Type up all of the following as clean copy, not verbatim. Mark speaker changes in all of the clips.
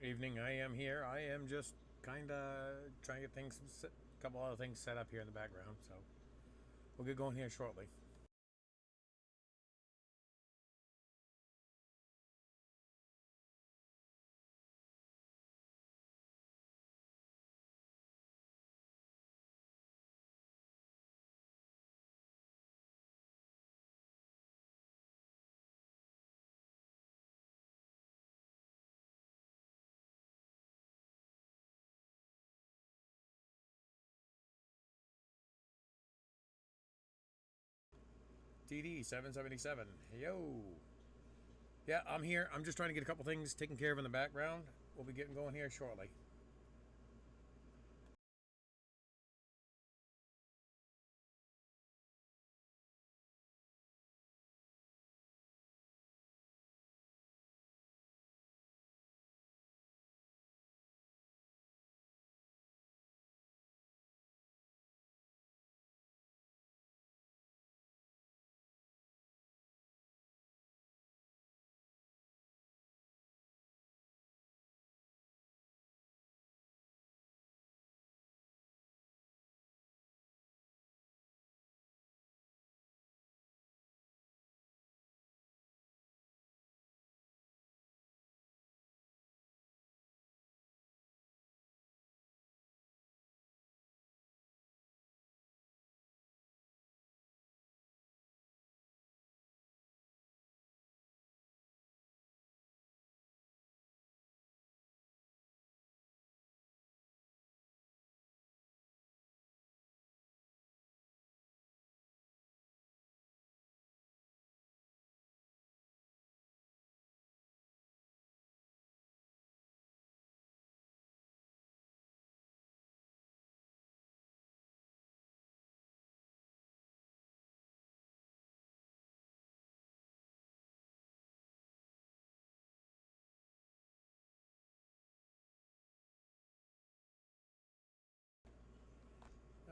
Speaker 1: Evening. I am here. I am just kind of trying to get things, a couple other things set up here in the background. So we'll get going here shortly. TD 777. Yo. Yeah, I'm here. I'm just trying to get a couple things taken care of in the background. We'll be getting going here shortly.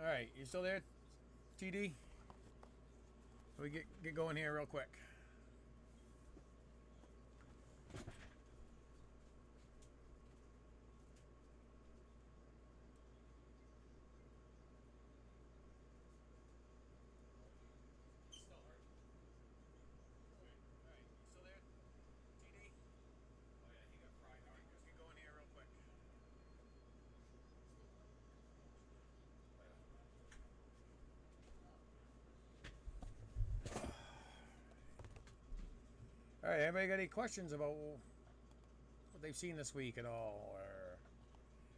Speaker 1: All right, you still there, TD? We get going here real quick. All right, anybody got any questions about what they've seen this week at all, or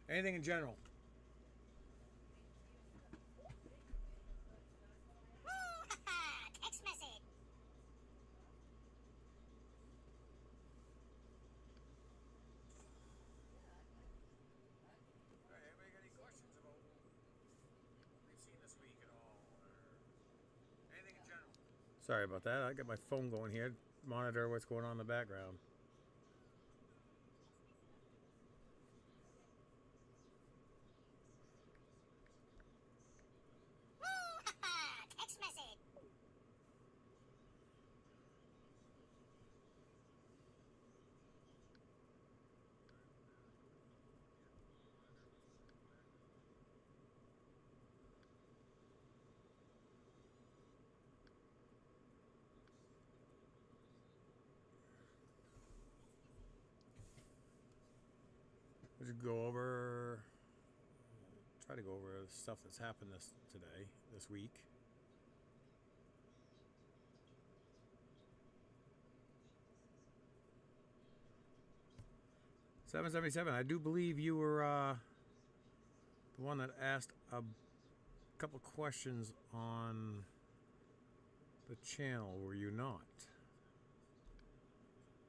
Speaker 1: anything in general?
Speaker 2: Text message.
Speaker 1: All right, anybody got any questions about what they've seen this week at all, or anything in general? Sorry about that. I got my phone going here, monitor what's going on in the background.
Speaker 2: Text message.
Speaker 1: We should go over, try to go over the stuff that's happened this week. 777. I do believe you were the one that asked a couple questions on the channel, were you not?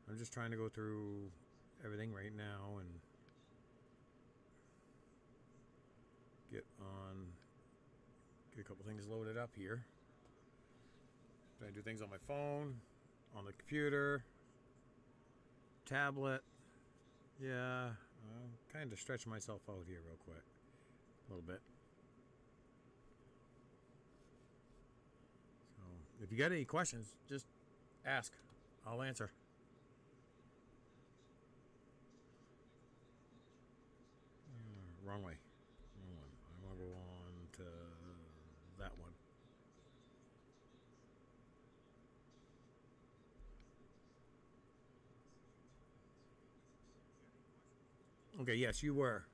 Speaker 1: I'm just trying to go through everything right now and get a couple things loaded up here. I do things on my phone, on the computer, tablet. Yeah, I'm kind of stretching myself out here real quick, a little bit. So if you got any questions, just ask. I'll answer. Wrong way. Wrong one. I want to go on to that one. Okay, yes, you were.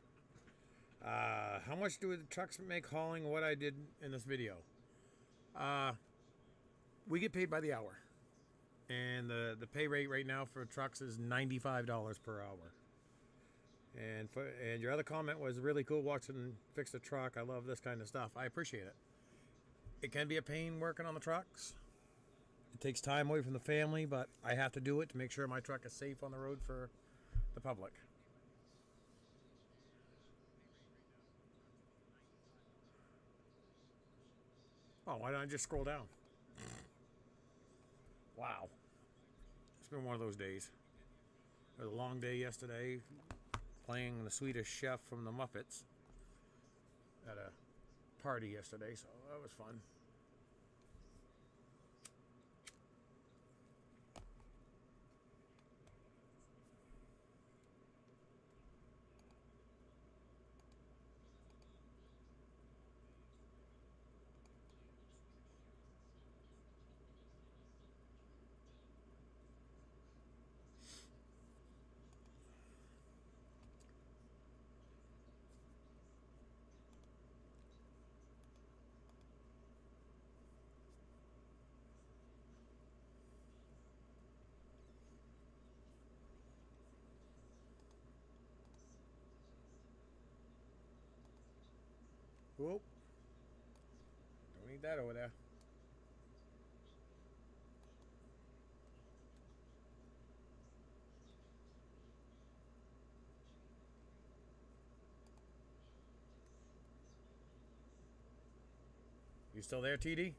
Speaker 1: How much do the trucks make hauling what I did in this video? Uh, we get paid by the hour. And the pay rate right now for trucks is $95 per hour. And your other comment was really cool watching fix the truck. I love this kind of stuff. I appreciate it. It can be a pain working on the trucks. It takes time away from the family, but I have to do it to make sure my truck is safe on the road for the public. Oh, why don't I just scroll down? Wow. It's been one of those days. It was a long day yesterday playing the Swedish Chef from the Muppets at a party yesterday, so that was fun. Whoop. Don't need that over there. You still there, TD?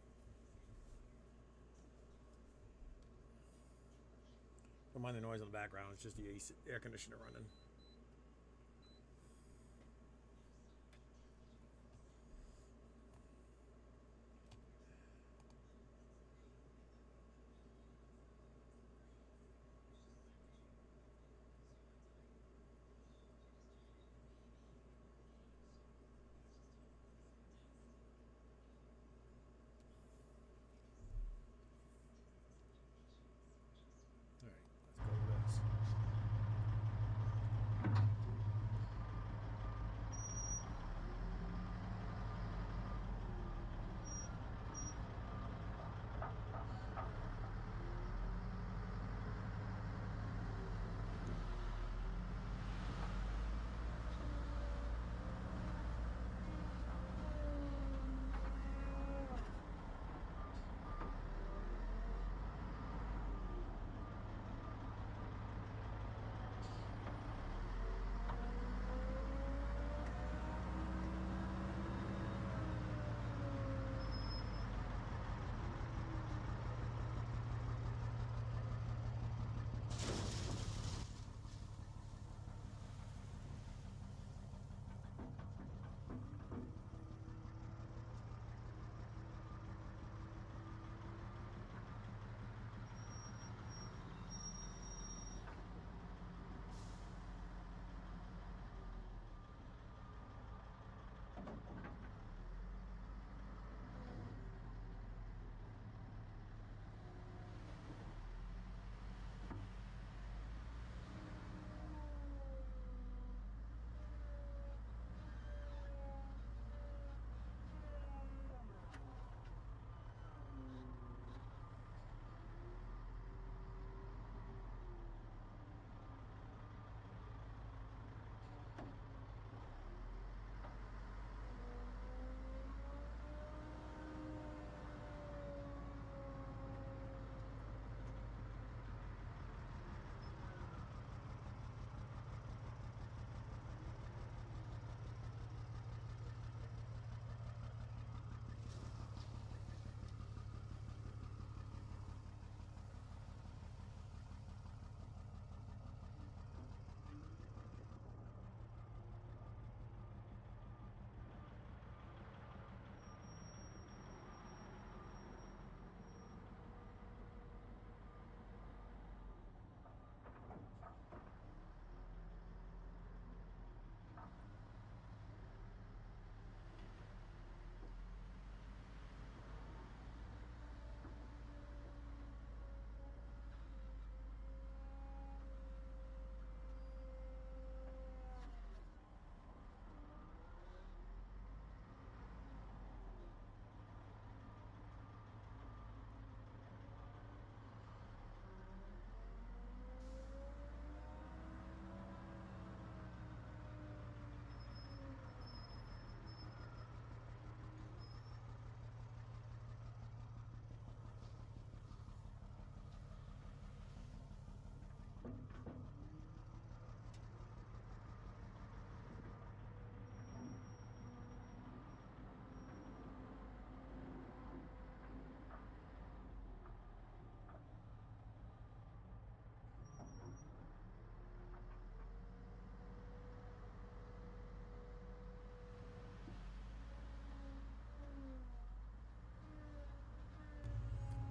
Speaker 1: Don't mind the noise in the background. It's just the AC, air conditioner running. All right, let's go to this.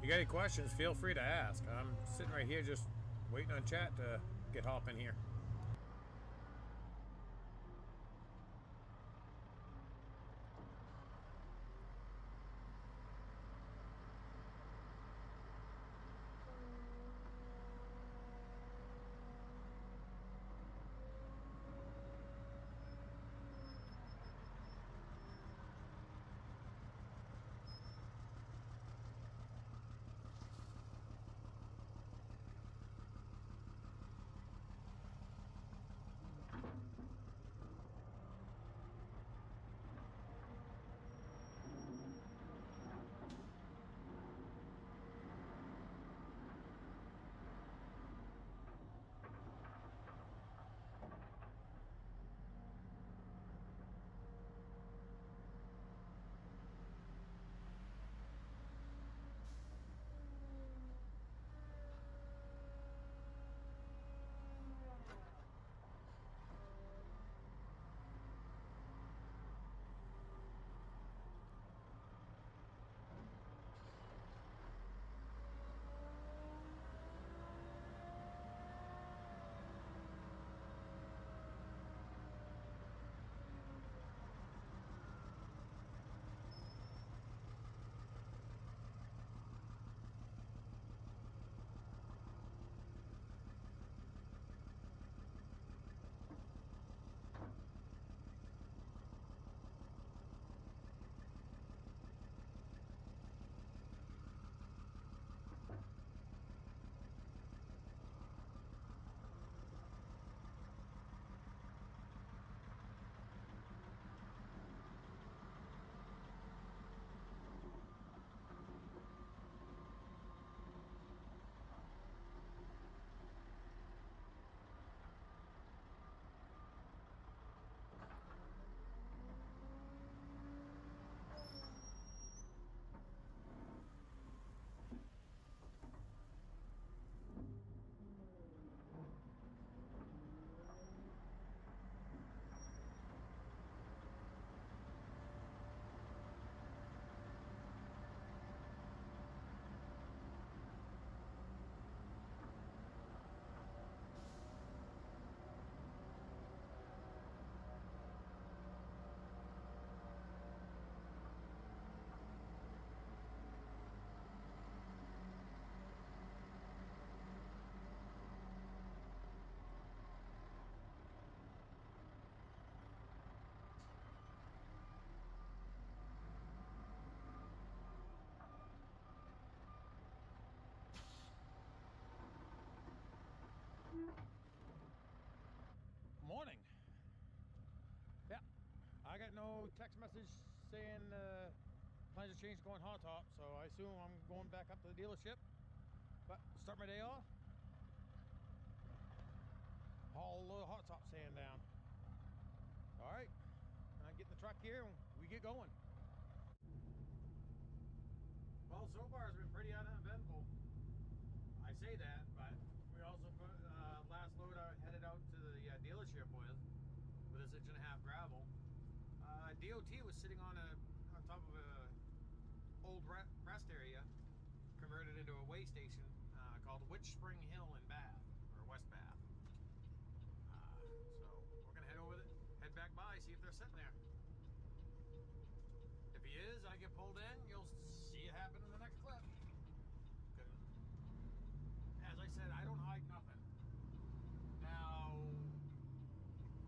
Speaker 1: got any questions, feel free to ask. I'm sitting right here just waiting on chat to get hopping here. Morning. Yeah, I got no text message saying plans have changed going hot top, so I assume I'm going back up to the dealership. But start my day off, haul a load of hot top sand down. All right, and I get in the truck here and we get going. Well, so far it's been pretty uneventful. I say that, but we also put last load I headed out to the dealership with this 1.5-inch gravel. DOT was sitting on top of a old rest area, converted into a way station called Witch Spring Hill in Bath, or West Bath. So we're gonna head over there, head back by, see if they're sitting there. If he is, I get pulled in, you'll see it happen in the next clip. As I said, I don't hide nothing. Now,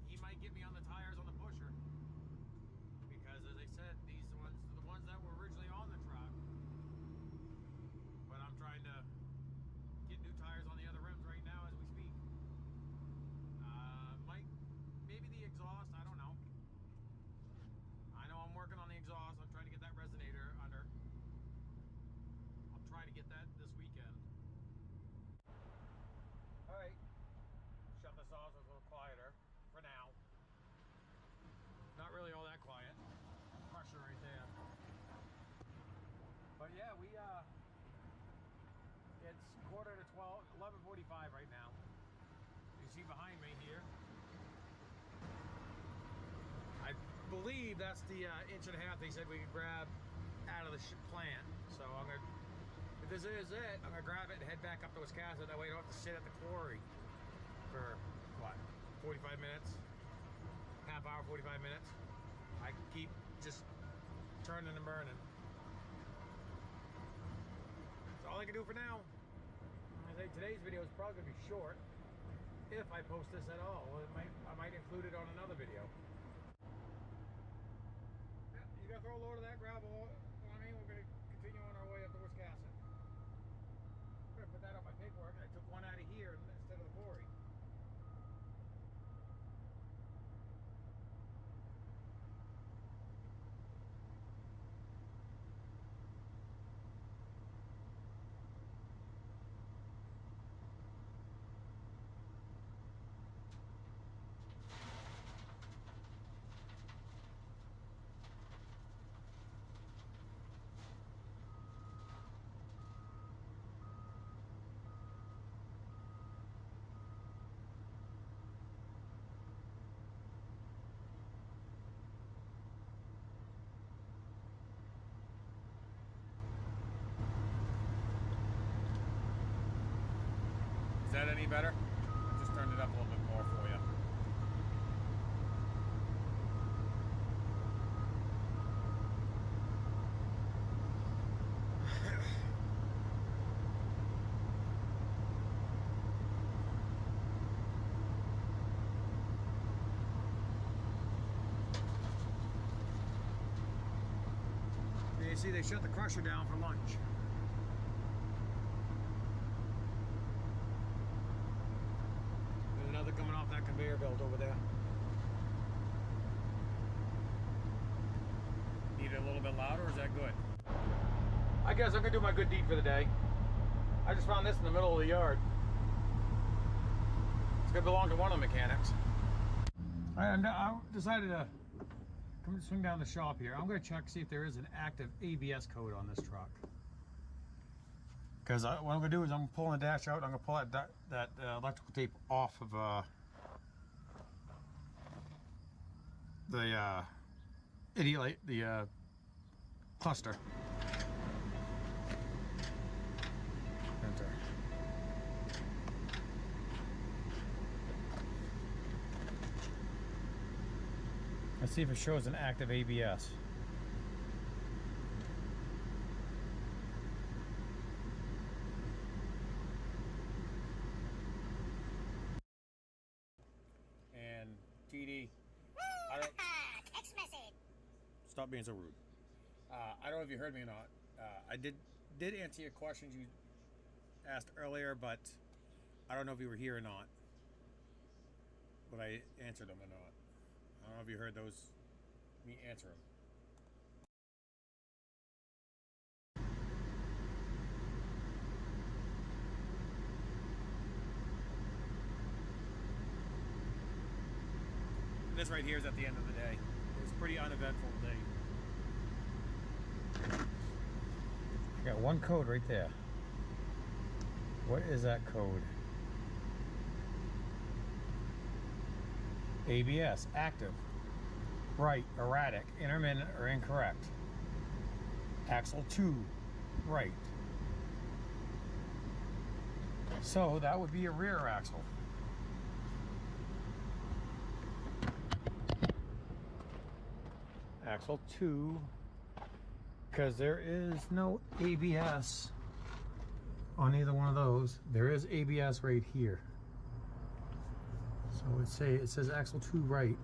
Speaker 1: he might get me on the tires on the pusher, because as I said, these ones are the ones that were originally on the truck. But I'm trying to get new tires on the other rims right now as we speak. Maybe the exhaust, I don't know. I know I'm working on the exhaust. I'm trying to get that resonator under. I'm trying to get that this weekend. Alright, shut this off so it's a little quieter for now. Not really all that quiet. Pressure right there. But yeah, it's 11:45 right now. You see behind me here, I believe that's the 1.5 inch they said we could grab out of the plant. So I'm gonna, if this is it. I'm gonna grab it and head back up to Wisconsin. That way I don't have to sit at the quarry for what, 45 minutes? Half hour, 45 minutes. I can keep just turning and burning. That's all I can do for now. I think today's video is probably gonna be short, if I post this at all. Well, I might include it on another video. Yeah, he's gonna throw a load of that gravel. I mean, we're gonna continue on our way up to Wisconsin. I'm gonna put that on my paperwork. I took one out of here instead of the quarry. Is that any better? I just turned it up a little bit more for you. You see, they shut the crusher down for lunch. Another coming off that conveyor belt over there. Need it a little bit louder, or is that good? I guess I'm gonna do my good deed for the day. I just found this in the middle of the yard. It's gonna belong to one of the mechanics. I decided to swing down the shop here. I'm gonna check, see if there is an active ABS code on this truck. Because what I'm going to do is I'm pulling the dash out. I'm going to pull that electrical tape off of the cluster. Enter. Let's see if it shows an active ABS. TD,
Speaker 2: Text message.
Speaker 1: Stop being so rude. I don't know if you heard me or not. I did answer your questions you asked earlier, but I don't know if you were here or not. But I answered them or not. I don't know if you heard those, me answer them. This right here is at the end of the day. It was a pretty uneventful day. I got one code right there. What is that code? ABS, active. Right, erratic, intermittent, or incorrect. Axle 2, right. So that would be a rear axle. Axle 2, because there is no ABS on either one of those. There is ABS right here. So it says axle 2 right.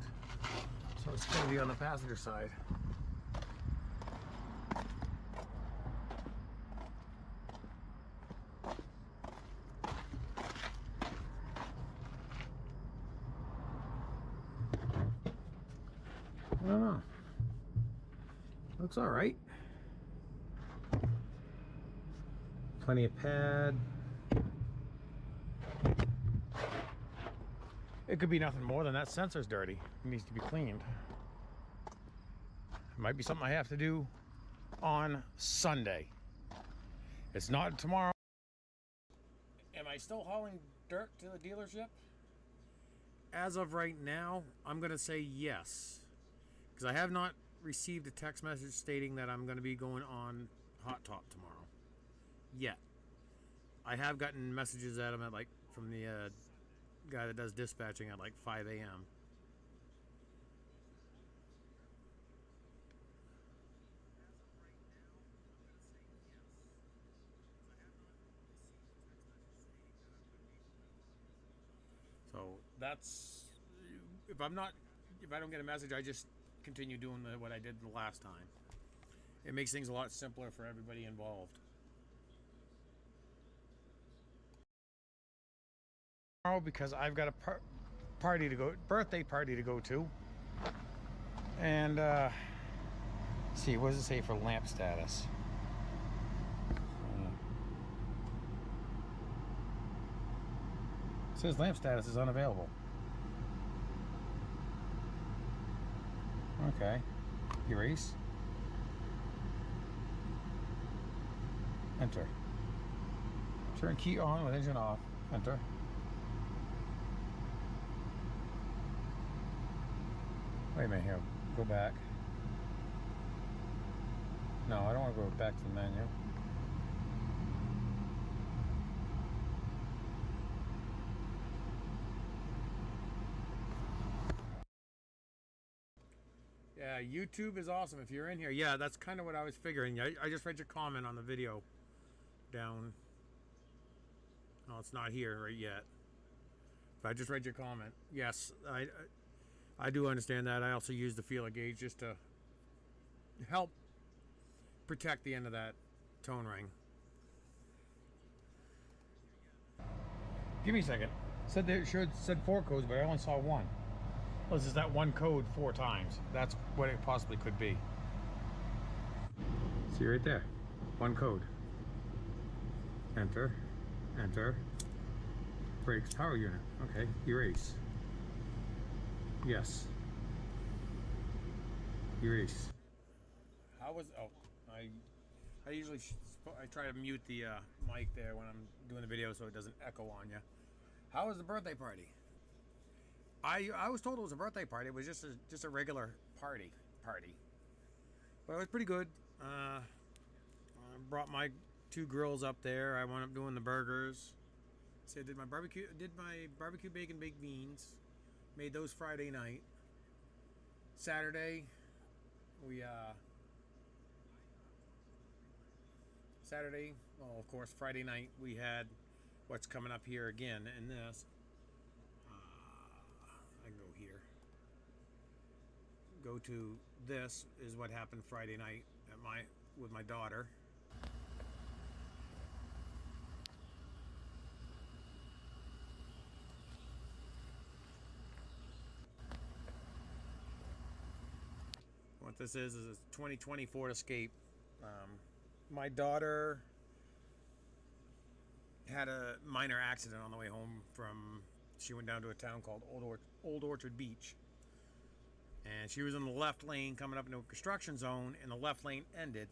Speaker 1: So it's going to be on the passenger side. I don't know. Looks all right. Plenty of pad. It could be nothing more than that sensor's dirty. It needs to be cleaned. It might be something I have to do on Sunday. It's not tomorrow. Am I still hauling dirt to the dealership? As of right now, I'm going to say yes. Because I have not received a text message stating that I'm going to be going on Hot Top tomorrow. yet. I have gotten messages at him at like from the guy that does dispatching at like 5 a.m. So that's if I don't get a message, I just continue doing what I did the last time. It makes things a lot simpler for everybody involved. Because I've got a birthday party to go to, and let's see, what does it say for lamp status? It says lamp status is unavailable. Okay, erase, enter, turn key on with engine off, enter. Wait a minute here. Go back. No, I don't want to go back to the menu. Yeah, YouTube is awesome if you're in here. Yeah, that's kind of what I was figuring. I just read your comment on the video down. Oh, it's not here right yet. But I just read your comment. Yes, I do understand that. I also use the feeler gauge just to help protect the end of that tone ring. Give me a second. Said said 4 codes, but I only saw 1. Well, this is that 1 code 4 times. That's what it possibly could be. See right there. 1 code. Enter. Enter. Brakes power unit. Okay. Erase. Yes. Erase. How was? Oh, I usually I try to mute the mic there when I'm doing the video so it doesn't echo on you. How was the birthday party? I was told it was a birthday party. It was just a regular party. But it was pretty good. I brought my 2 girls up there. I wound up doing the burgers. So I did my barbecue bacon baked beans. Made those Friday night. Saturday, well, of course, Friday night we had what's coming up here again in this. I can go here. Go to this is what happened Friday night at with my daughter. What this is a 2020 Ford Escape. My daughter had a minor accident on the way home she went down to a town called Old Orchard Beach. And she was in the left lane coming up into a construction zone, and the left lane ended.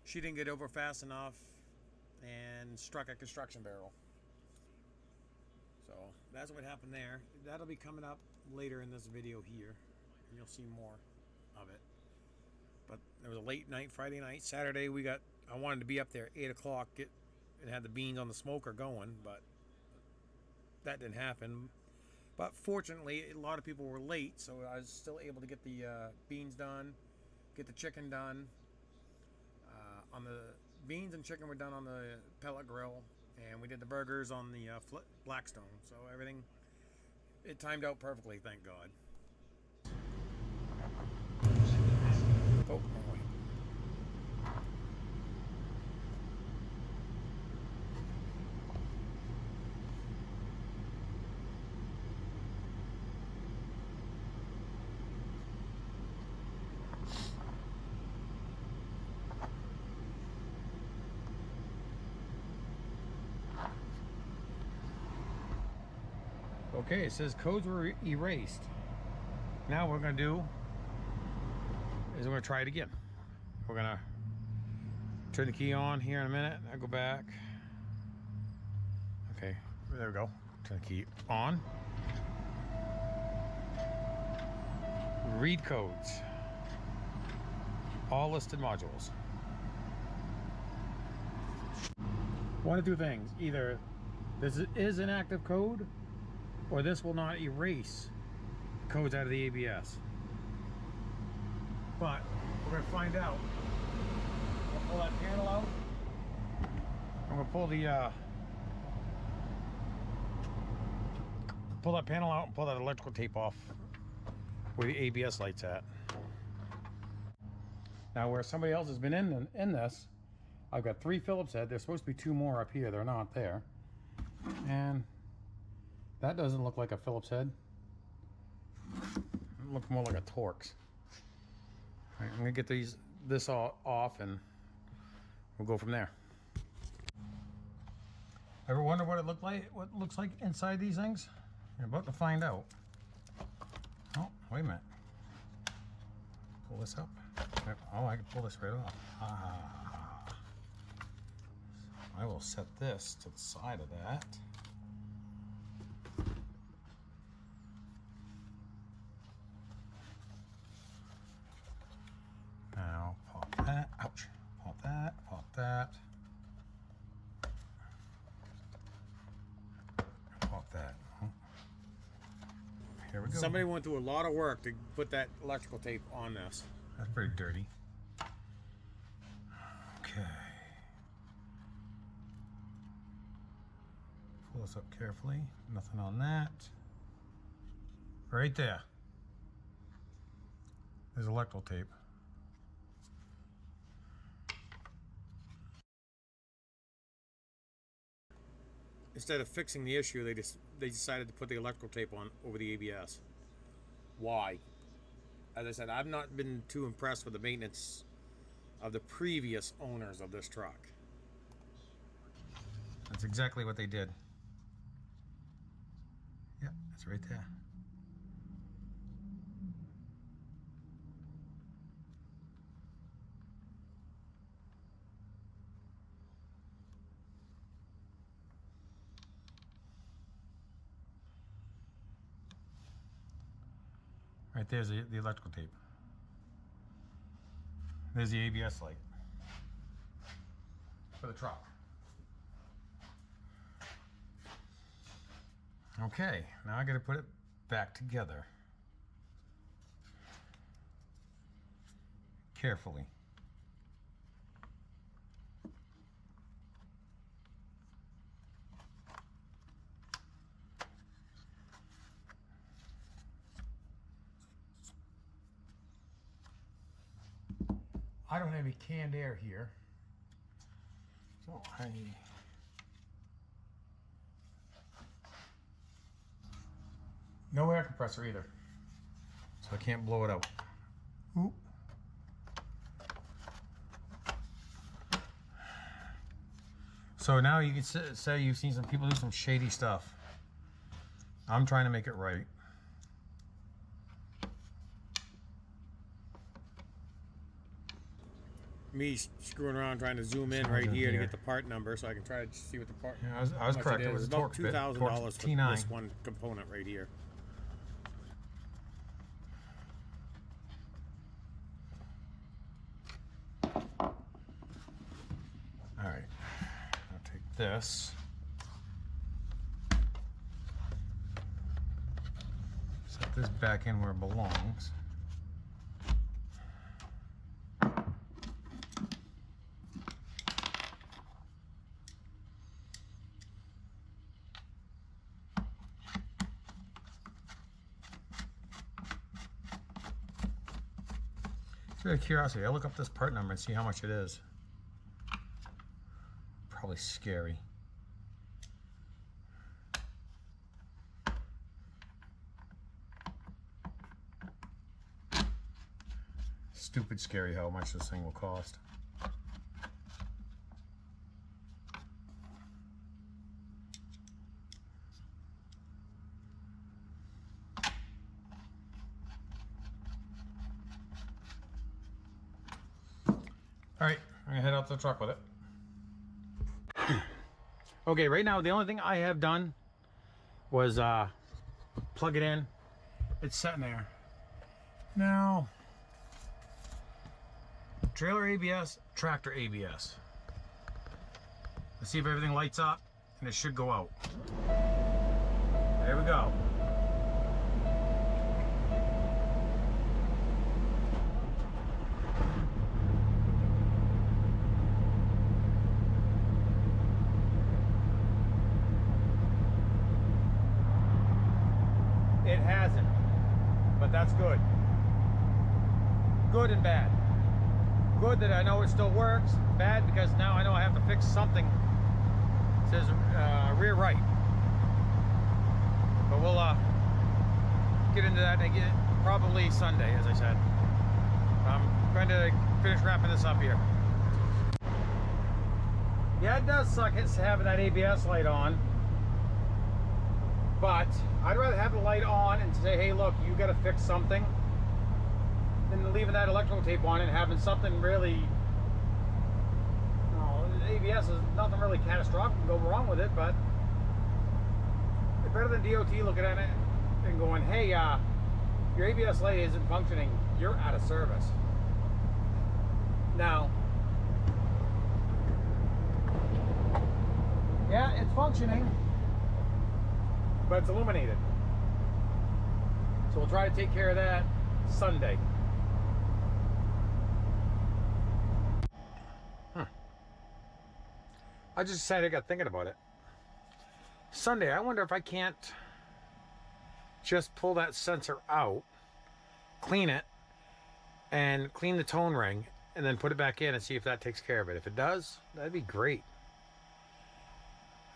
Speaker 1: She didn't get over fast enough and struck a construction barrel. So that's what happened there. That'll be coming up later in this video here. And you'll see more of it. But there was a late night Friday night. Saturday I wanted to be up there at 8 o'clock, and had the beans on the smoker going, but that didn't happen. But fortunately, a lot of people were late, so I was still able to get the beans done, get the chicken done. On the beans and chicken were done on the pellet grill, and we did the burgers on the Blackstone. So everything, it timed out perfectly, thank God. Oh, wrong way. Okay, it says codes were erased. Now what we're going to do is we're going to try it again. We're going to turn the key on here in a minute. I go back. Okay, there we go. Turn the key on. Read codes. All listed modules. one of two things. Either this is an active code, or this will not erase codes out of the ABS. But we're going to find out. I'll pull that panel out. I'm going to pull that panel out and pull that electrical tape off where the ABS light's at. Now where somebody else has been in this, I've got 3 Phillips head. There's supposed to be 2 more up here. They're not there. And that doesn't look like a Phillips head. It looks more like a Torx. All right, I'm gonna get this all off and we'll go from there. Ever wonder what it looks like inside these things? You're about to find out. Oh, wait a minute. Pull this up. Oh, I can pull this right off. Ah. I will set this to the side of that. Now pop that. Ouch. Pop that. Pop that. Pop that. Here we go. Somebody went through a lot of work to put that electrical tape on this. That's pretty dirty. Okay. Pull this up carefully. Nothing on that. Right there. There's electrical tape. Instead of fixing the issue, they decided to put the electrical tape on over the ABS. Why? As I said, I've not been too impressed with the maintenance of the previous owners of this truck. That's exactly what they did. Yep, it's right there. Right there's the electrical tape. There's the ABS light for the truck. Okay, now I gotta put it back together. Carefully. I don't have any canned air here, so no air compressor either, so I can't blow it out. Oop. So now you can say you've seen some people do some shady stuff. I'm trying to make it right. Me screwing around trying to zoom in right here to get the part number so I can try to see what the part. Yeah, I was correct. It was about $2,000 for this one component right here. All right, I'll take this. Set this back in where it belongs. Just out of curiosity, I'll look up this part number and see how much it is. Probably scary. Stupid scary how much this thing will cost. All right, I'm gonna head out to the truck with it. Okay, right now the only thing I have done was plug it in. It's sitting there. Now, trailer ABS, tractor ABS. Let's see if everything lights up, and it should go out. There we go. It hasn't, but that's good. Good and bad. Good that I know it still works. Bad because now I know I have to fix something. It says rear right. But we'll get into that again probably Sunday, as I said. I'm going to finish wrapping this up here. Yeah, it does suck it's having that ABS light on. But I'd rather have the light on and say, hey, look, you got to fix something, than leaving that electrical tape on and having something really. The ABS is nothing really catastrophic can go wrong with it, but it's better than DOT looking at it and going, hey, your ABS light isn't functioning, you're out of service. Now, yeah, it's functioning, but it's illuminated. So we'll try to take care of that Sunday. I just decided I got thinking about it. Sunday, I wonder if I can't just pull that sensor out, clean it, and clean the tone ring, and then put it back in and see if that takes care of it. If it does, that'd be great.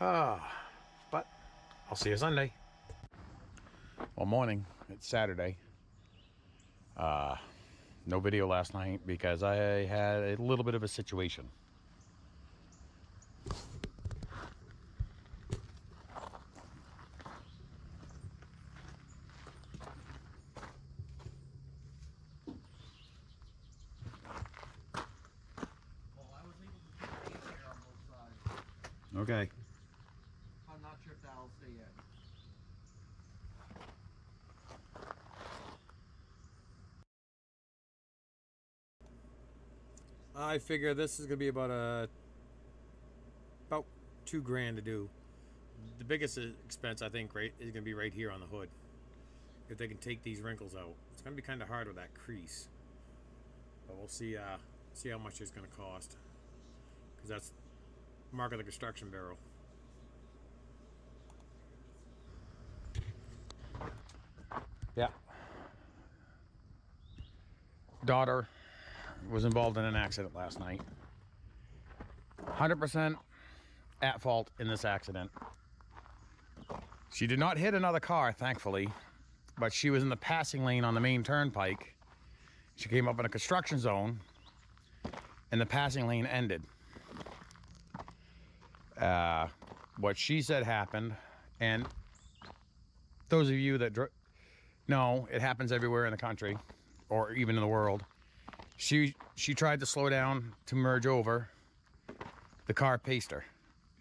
Speaker 1: But I'll see you Sunday. Well, morning. It's Saturday. No video last night because I had a little bit of a situation. Okay.
Speaker 3: I'm not sure if that'll stay in.
Speaker 1: I figure this is gonna be about $2,000 to do. The biggest expense I think is gonna be right here on the hood. If they can take these wrinkles out, it's gonna be kind of hard with that crease. But we'll see. See how much it's gonna cost, because that's mark of the construction barrel. Yeah. Daughter was involved in an accident last night. 100% at fault in this accident. She did not hit another car, thankfully, but she was in the passing lane on the main turnpike. She came up in a construction zone, and the passing lane ended. What she said happened, and those of you that know, it happens everywhere in the country, or even in the world. She tried to slow down to merge over. The car paced her.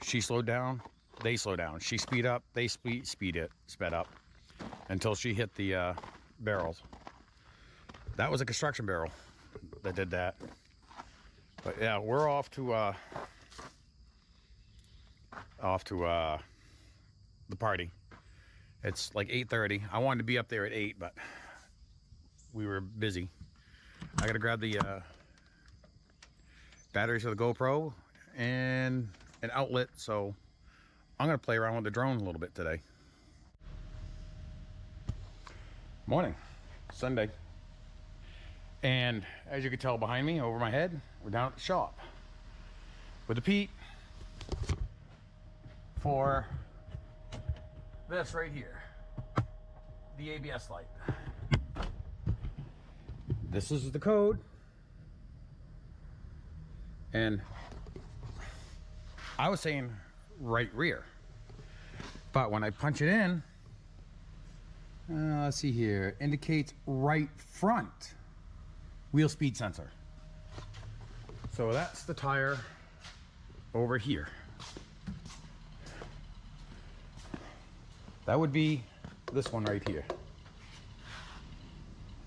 Speaker 1: She slowed down, they slowed down. She speed up, they sped up until she hit the barrels. That was a construction barrel that did that. But yeah, we're off to the party. It's like 8:30. I wanted to be up there at 8, but we were busy. I gotta grab the batteries for the GoPro and an outlet, so I'm gonna play around with the drone a little bit today. Morning, Sunday. And as you can tell behind me, over my head, we're down at the shop with the Pete for this right here, the ABS light. This is the code, and I was saying right rear, but when I punch it in, let's see here, indicates right front wheel speed sensor. So that's the tire over here. That would be this one right here.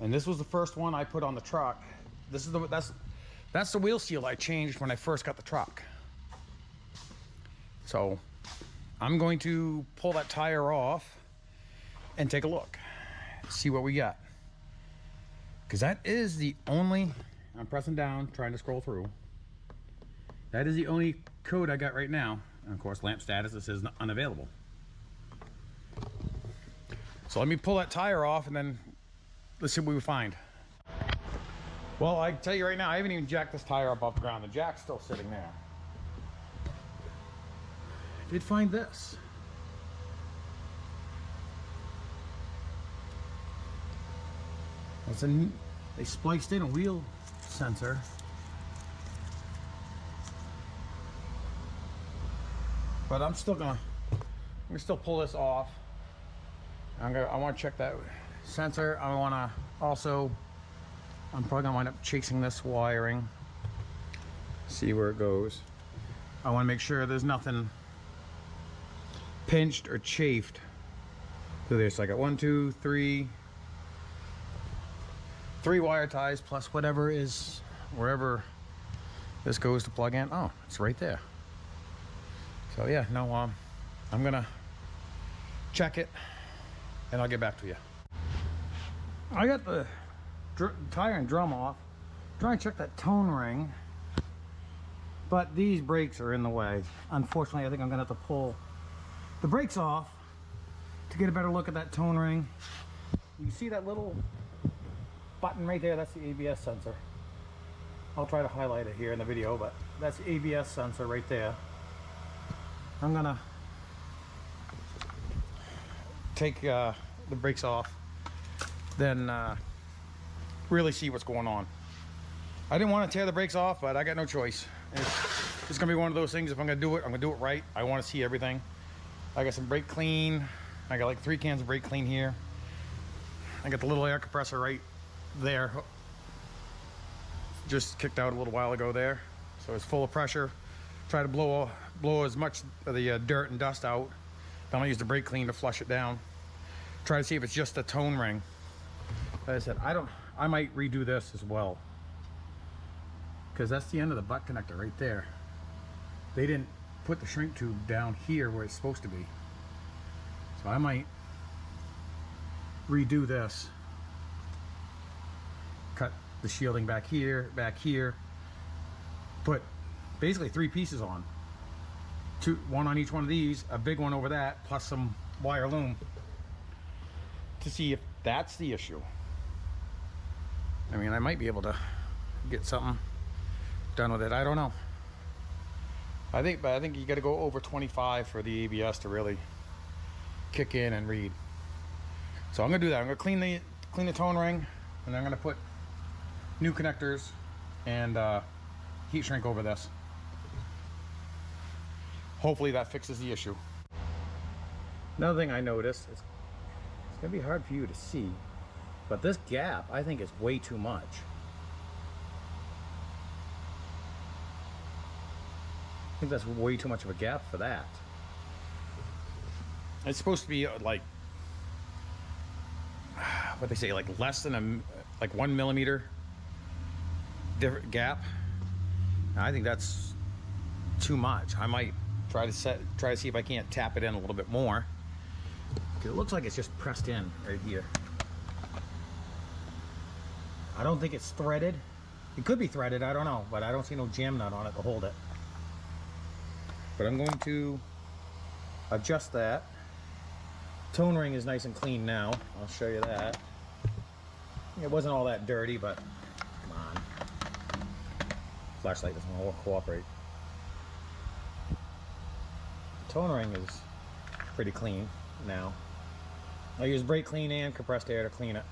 Speaker 1: And this was the first one I put on the truck. This is that's the wheel seal I changed when I first got the truck. So I'm going to pull that tire off and take a look, see what we got. Because that is the only, I'm pressing down, trying to scroll through. That is the only code I got right now. And of course, lamp status, it says unavailable. So let me pull that tire off and then let's see what we find. Well, I can tell you right now, I haven't even jacked this tire up off the ground. The jack's still sitting there. I did find this. They spliced in a wheel sensor. But I'm gonna still pull this off. I want to check that sensor. I want to also, I'm probably gonna wind up chasing this wiring, see where it goes. I want to make sure there's nothing pinched or chafed through this. I got 1, 2, 3 wire ties plus whatever is wherever this goes to plug in. Oh, it's right there. So yeah, no, I'm gonna check it and I'll get back to you. I got the tire and drum off. Trying to check that tone ring, but these brakes are in the way. Unfortunately, I think I'm gonna have to pull the brakes off to get a better look at that tone ring. You see that little button right there? That's the ABS sensor. I'll try to highlight it here in the video, but that's the ABS sensor right there. I'm gonna take the brakes off, then really see what's going on. I didn't want to tear the brakes off, but I got no choice. It's gonna be one of those things. If I'm gonna do it, I'm gonna do it right. I want to see everything. I got some brake clean. I got like 3 cans of brake clean here. I got the little air compressor right there. Just kicked out a little while ago there, so it's full of pressure. Try to blow as much of the dirt and dust out. Then I'll use the brake clean to flush it down. Try to see if it's just the tone ring. Like I said, I might redo this as well, because that's the end of the butt connector right there. They didn't put the shrink tube down here where it's supposed to be. So I might redo this. Cut the shielding back here, put basically 3 pieces on. 1 on each one of these, a big one over that, plus some wire loom to see if that's the issue. I mean, I might be able to get something done with it. I don't know. I think you got to go over 25 for the ABS to really kick in and read. So I'm gonna do that. I'm gonna clean the tone ring, and I'm gonna put new connectors and heat shrink over this. Hopefully that fixes the issue. Another thing I noticed is it's gonna be hard for you to see, but this gap I think is way too much. I think that's way too much of a gap for that. It's supposed to be like, what they say, like less than like 1 millimeter different gap. I think that's too much. I might try to see if I can't tap it in a little bit more, because it looks like it's just pressed in right here. I don't think it's threaded. It could be threaded, I don't know, but I don't see no jam nut on it to hold it. But I'm going to adjust that. Tone ring is nice and clean now. I'll show you that. It wasn't all that dirty, but come on. Flashlight doesn't want to cooperate. Tone ring is pretty clean now. I use brake clean and compressed air to clean it.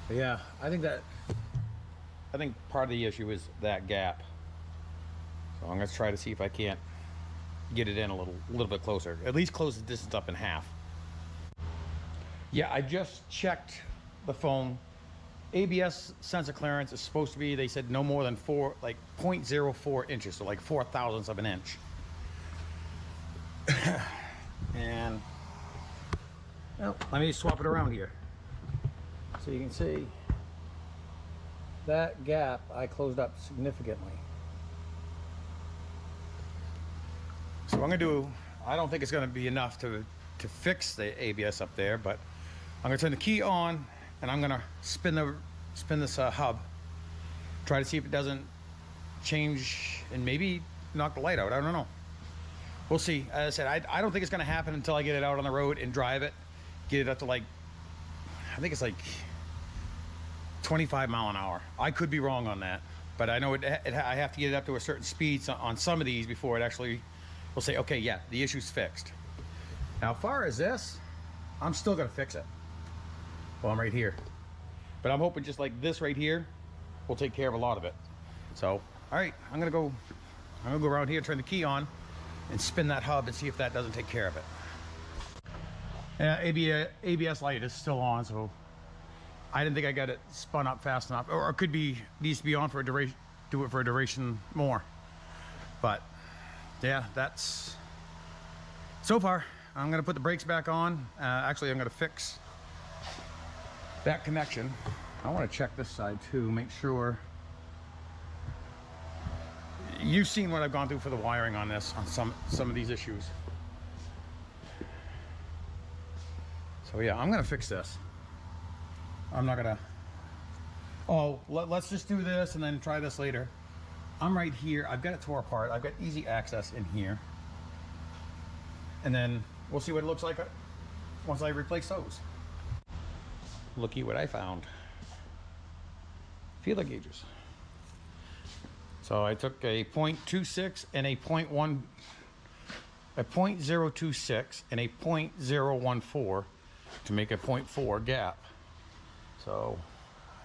Speaker 1: But yeah, I think part of the issue is that gap. So I'm gonna try to see if I can't get it in a little bit closer. At least close the distance up in half. Yeah, I just checked the phone. ABS sensor clearance is supposed to be, they said, no more than 0.04 inches, so like 4/1000ths of an inch. And well, let me swap it around here so you can see that gap I closed up significantly. what I'm gonna do, I don't think it's gonna be enough to fix the ABS up there, but I'm gonna turn the key on and I'm gonna spin this hub, try to see if it doesn't change and maybe knock the light out. I don't know. We'll see. As I said, I don't think it's gonna happen until I get it out on the road and drive it, get it up to like, I think it's like 25 mile an hour. I could be wrong on that, but I know I have to get it up to a certain speed on some of these before it actually will say, okay, yeah, the issue's fixed. Now, as far as this, I'm still gonna fix it. Well, I'm right here. But I'm hoping just like this right here will take care of a lot of it. So, all right, I'm gonna go around here, turn the key on, and spin that hub and see if that doesn't take care of it. Yeah, ABS light is still on, so I didn't think I got it spun up fast enough, or it could be needs to be on for a duration, do it for a duration more. But yeah, that's so far. I'm gonna put the brakes back on. Actually, I'm gonna fix that connection. I want to check this side too, make sure. You've seen what I've gone through for the wiring on this, on some of these issues. So yeah, I'm gonna fix this. I'm not gonna, oh, let's just do this and then try this later. I'm right here, I've got it tore apart. I've got easy access in here. And then we'll see what it looks like once I replace those. Looky what I found. Feeler gauges. So I took a 0.26 and a 0.026 and a 0.014 to make a 0.4 gap. So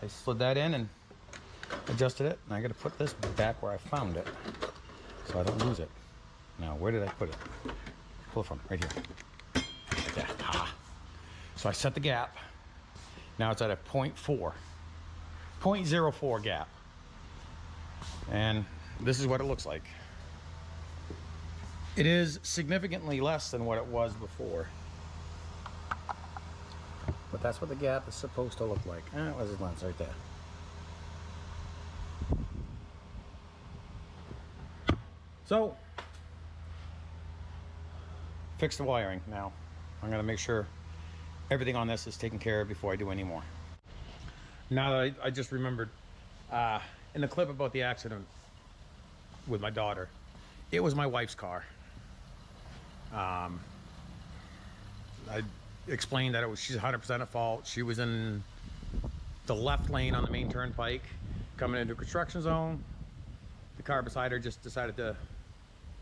Speaker 1: I slid that in and adjusted it, and I got to put this back where I found it so I don't lose it. Now, where did I put it? Pull it from right here. Like that. Ah. So I set the gap. Now it's at a 0.04 gap. And this is what it looks like. It is significantly less than what it was before. But that's what the gap is supposed to look like. That was his lens right there. So, fix the wiring now. I'm gonna make sure everything on this is taken care of before I do any more. Now that I just remembered, in the clip about the accident with my daughter, it was my wife's car. I explained that she's 100% at fault. She was in the left lane on the main turnpike, coming into a construction zone. The car beside her just decided to,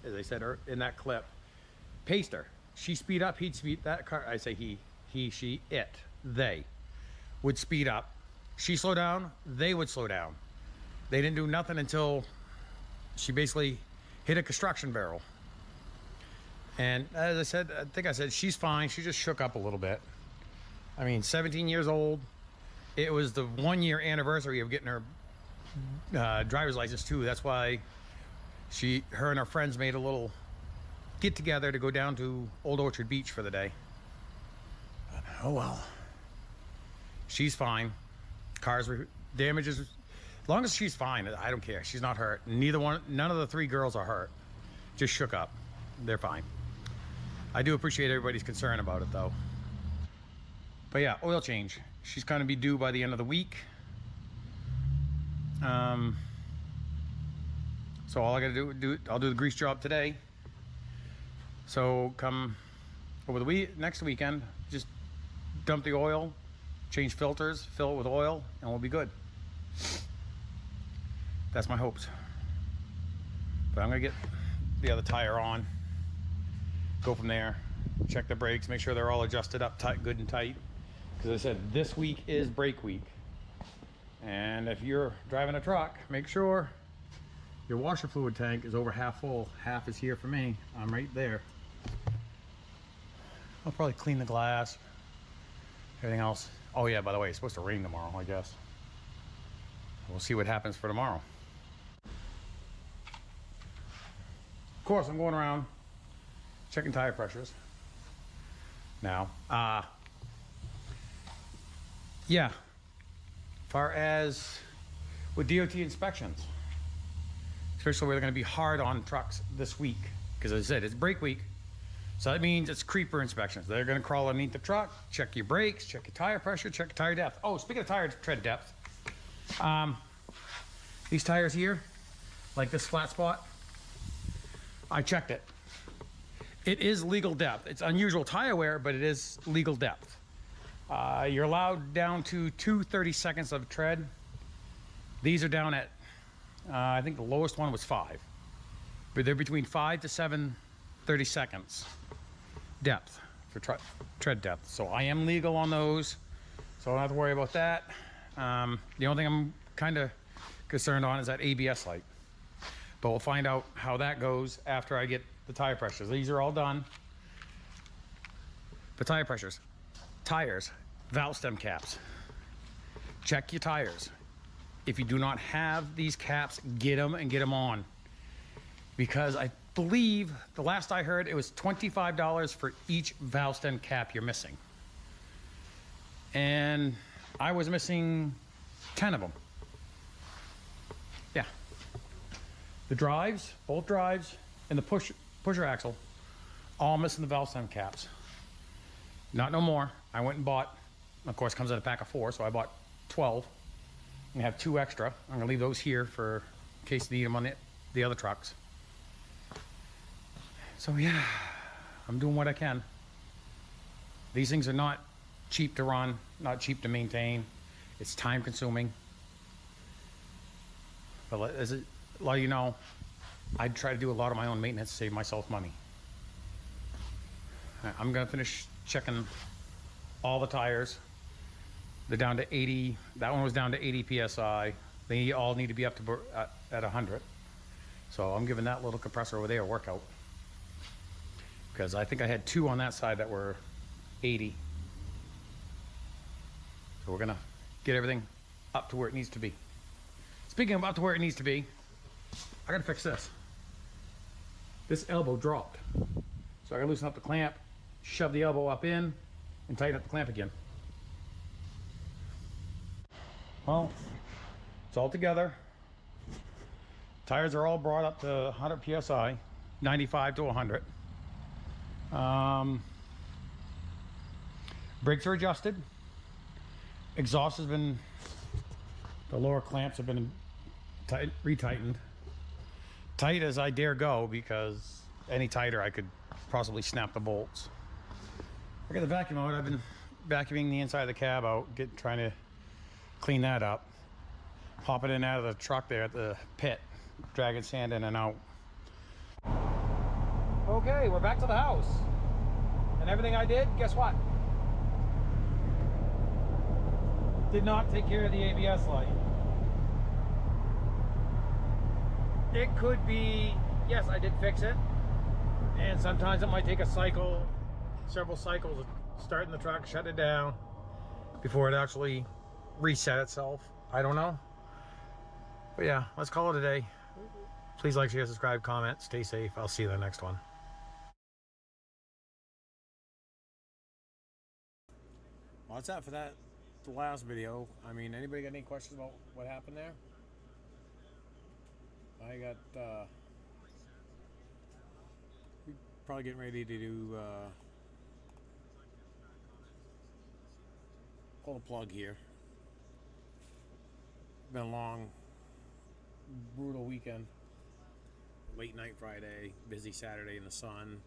Speaker 1: as I said in that clip, paced her. She speed up, he'd speed, that car, I say he, she, it, they would speed up. She slowed down, they would slow down. They didn't do nothing until she basically hit a construction barrel. And as I said, I think I said, she's fine. She just shook up a little bit. I mean, 17 years old. It was the 1-year anniversary of getting her driver's license too. That's why her and her friends made a little get together to go down to Old Orchard Beach for the day. But, oh well. She's fine. Cars were damages. As long as she's fine, I don't care. She's not hurt. None of the 3 girls are hurt. Just shook up. They're fine. I do appreciate everybody's concern about it though. But yeah, oil change. She's gonna be due by the end of the week. So all I gotta do, I'll do the grease job today. So come over the next weekend, just dump the oil, change filters, fill it with oil, and we'll be good. That's my hopes. But I'm gonna get the other tire on, go from there, check the brakes, make sure they're all adjusted up tight, good and tight. Because I said, this week is brake week. And if you're driving a truck, make sure your washer fluid tank is over half full. Half is here for me. I'm right there. I'll probably clean the glass, everything else. Oh yeah, by the way, it's supposed to rain tomorrow, I guess. We'll see what happens for tomorrow. Of course, I'm going around checking tire pressures now. Yeah, far as with DOT inspections, especially where they're going to be hard on trucks this week.
Speaker 4: because as I said, it's brake week. So that means it's creeper inspections. They're gonna crawl underneath the truck, check your brakes, check your tire pressure, check your tire depth. Oh, speaking of tire tread depth, these tires here, like this flat spot, I checked it. It is legal depth. It's unusual tire wear, but it is legal depth. You're allowed down to 2/32 of tread. These are down at, I think the lowest one was 5. But they're between 5 to 7/32 depth for tread depth. So I am legal on those, so I don't have to worry about that. The only thing I'm kind of concerned on is that ABS light. But we'll find out how that goes after I get the tire pressures. These are all done. The tire pressures, tires, valve stem caps. Check your tires. If you do not have these caps, get them and get them on. Because I believe the last I heard it was $25 for each valve stem cap you're missing. And I was missing 10 of them. Yeah. The drives, both drives, and the pusher axle, all missing the valve stem caps. Not no more. I went and bought, of course, it comes in a pack of 4, so I bought 12. I have 2 extra. I'm gonna leave those here for in case you need them on the other trucks. So yeah, I'm doing what I can. These things are not cheap to run, not cheap to maintain. It's time consuming. But as a lot of you know, I try to do a lot of my own maintenance to save myself money. I'm gonna finish checking all the tires. They're down to 80. That one was down to 80 PSI. They all need to be up to at 100. So I'm giving that little compressor over there a workout. Because I think I had 2 on that side that were 80. So we're gonna get everything up to where it needs to be. Speaking of up to where it needs to be, I gotta fix this. This elbow dropped. So I gotta loosen up the clamp, shove the elbow up in, and tighten up the clamp again. Well, it's all together. Tires are all brought up to 100 PSI, 95 to 100. Brakes are adjusted. Exhaust has been, the lower clamps have been retightened. Tight as I dare go, because any tighter I could possibly snap the bolts. I got the vacuum out. I've been vacuuming the inside of the cab out, trying to clean that up. Hopping in and out of the truck there at the pit, dragging sand in and out. Okay, we're back to the house. And everything I did, guess what? Did not take care of the ABS light. It could be, yes, I did fix it. And sometimes it might take a cycle, several cycles of starting the truck, shut it down before it actually reset itself. I don't know. But yeah, let's call it a day. Please like, share, subscribe, comment, stay safe. I'll see you in the next one. Well, that's that for that. The last video. I mean, anybody got any questions about what happened there? I got we're probably getting ready to do pull the plug here. Been a long, brutal weekend. Late night Friday, busy Saturday in the sun.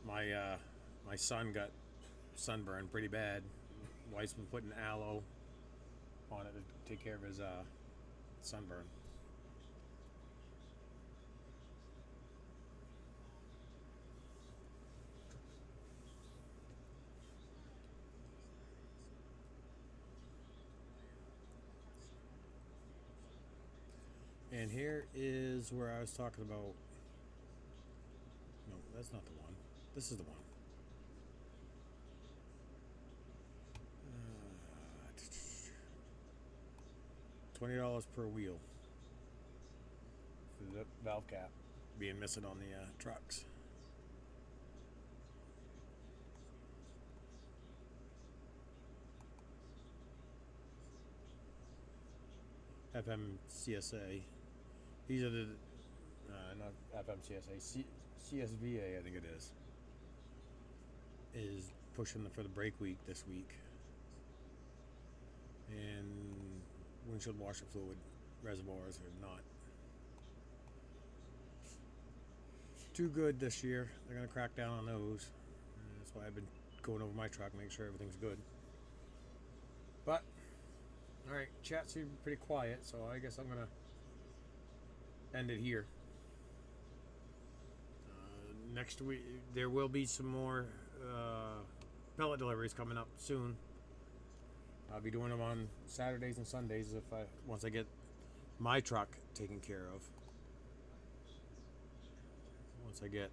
Speaker 4: My son got sunburned pretty bad. Wife's been putting aloe on it to take care of his sunburn. And here is where I was talking about. No, that's not the one. This is the one. $20 per wheel for the valve cap being missing on the trucks. FMCSA. These are the not FMCSA.
Speaker 1: CSVA, I think it is pushing for the brake week this week. And windshield washer fluid reservoirs are not too good this year. They're going to crack down on those. And that's why I've been going over my truck, making sure everything's good. But, alright, chat seemed pretty quiet, so I guess I'm going to end it here. Next week, there will be some more pellet deliveries coming up soon. I'll be doing them on Saturdays and Sundays once I get my truck taken care of. Once I get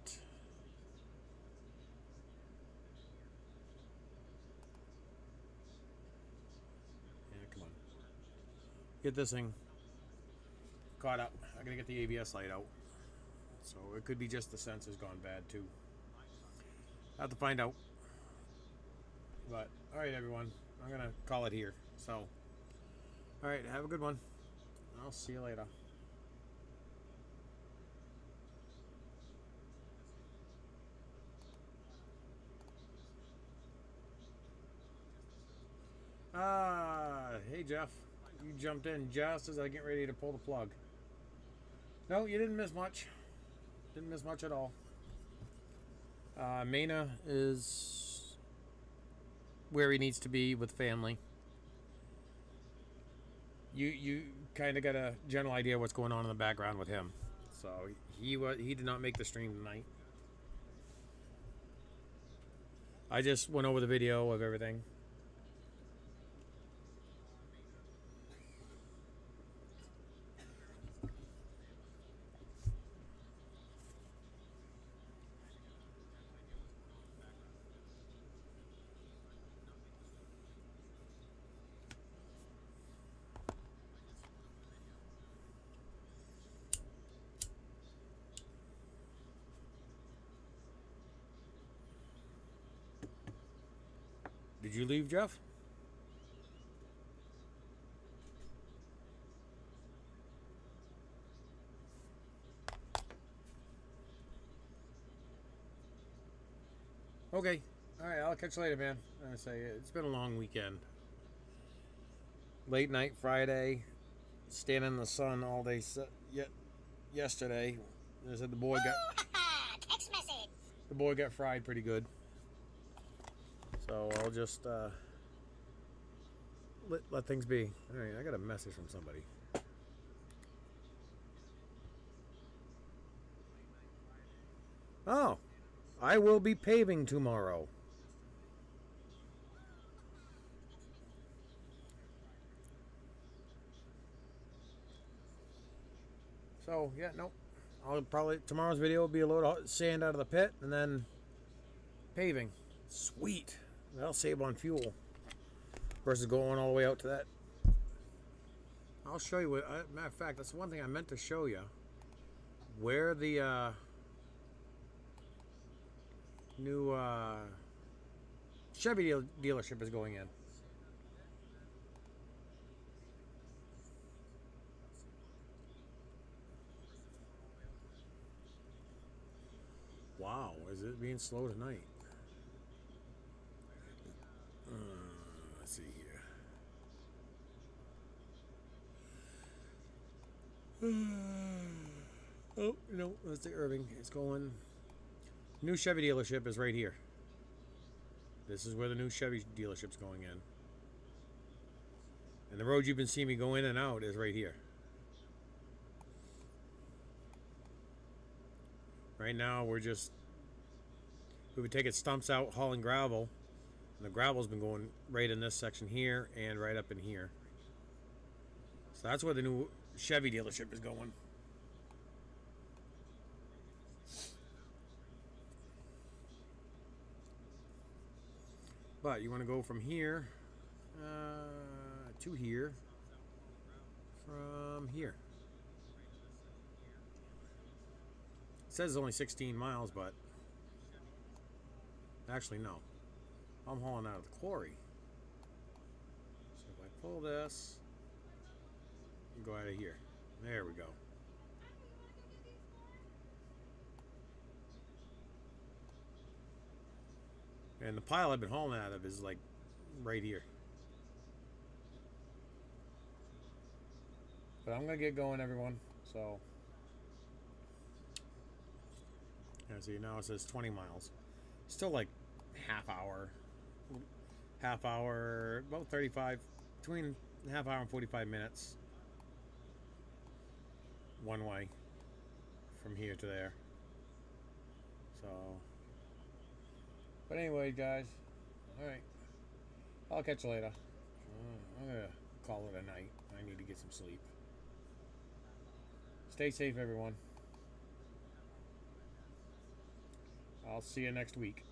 Speaker 1: come on. Get this thing caught up. I gotta get the ABS light out. So it could be just the sensor's gone bad too. I have to find out. But alright everyone. I'm gonna call it here. So alright, have a good one. I'll see you later. Hey Jeff. You jumped in just as I get ready to pull the plug. No, you didn't miss much. Didn't miss much at all. Mena is where he needs to be with family. You kind of got a general idea what's going on in the background with him. So he did not make the stream tonight. I just went over the video of everything. Did you leave, Jeff? Okay. Alright, I'll catch you later, man. I say it's been a long weekend. Late night Friday. Standing in the sun all day yesterday. They said the boy
Speaker 2: Text message.
Speaker 1: The boy got fried pretty good. So I'll just let things be. Alright, I got a message from somebody. Oh, I will be paving tomorrow. So, yeah, nope. I'll probably, tomorrow's video will be a load of sand out of the pit and then paving. Sweet. That'll save on fuel versus going all the way out to that. I'll show you what, matter of fact, that's one thing I meant to show you. Where the new Chevy dealership is going in. Wow, is it being slow tonight? Let's see here. Oh, no, that's the Irving. It's going. New Chevy dealership is right here. This is where the new Chevy dealership's going in. And the road you've been seeing me go in and out is right here. Right now we've been taking stumps out, hauling gravel. And the gravel's been going right in this section here and right up in here. So that's where the new Chevy dealership is going. But you want to go from here to here, from here. It says it's only 16 miles, but actually no. I'm hauling out of the quarry. So if I pull this, and go out of here. There we go. And the pile I've been hauling out of is like right here. But I'm gonna get going, everyone. So, yeah, see, now it says 20 miles. Still like half hour, about 35, between half hour and 45 minutes one way from here to there. So, but anyway, guys, all right, I'll catch you later. I'm gonna call it a night. I need to get some sleep. Stay safe, everyone. I'll see you next week.